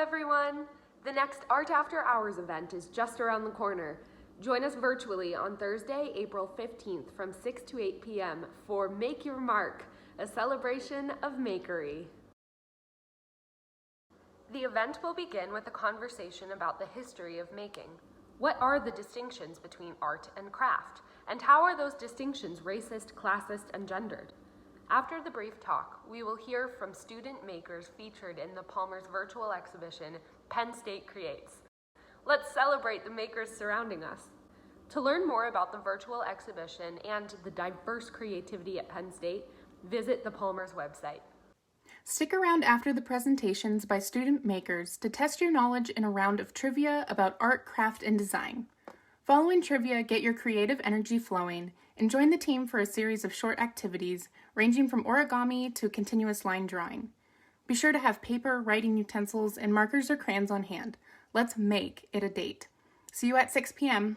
everyone! The next Art After Hours event is just around the corner. Join us virtually on Thursday, April 15th from 6 to 8 p.m. for Make Your Mark, a celebration of makery. The event will begin with a conversation about the history of making. What are the distinctions between art and craft? And how are those distinctions racist, classist, and gendered? After the brief talk, we will hear from student makers featured in the Palmer's virtual exhibition, Penn State Creates. Let's celebrate the makers surrounding us. To learn more about the virtual exhibition and the diverse creativity at Penn State, visit the Palmer's website. Stick around after the presentations by student makers to test your knowledge in a round of trivia about art, craft, and design. Following trivia, get your creative energy flowing and join the team for a series of short activities ranging from origami to continuous line drawing. Be sure to have paper, writing utensils, and markers or crayons on hand. Let's make it a date. See you at 6 p.m.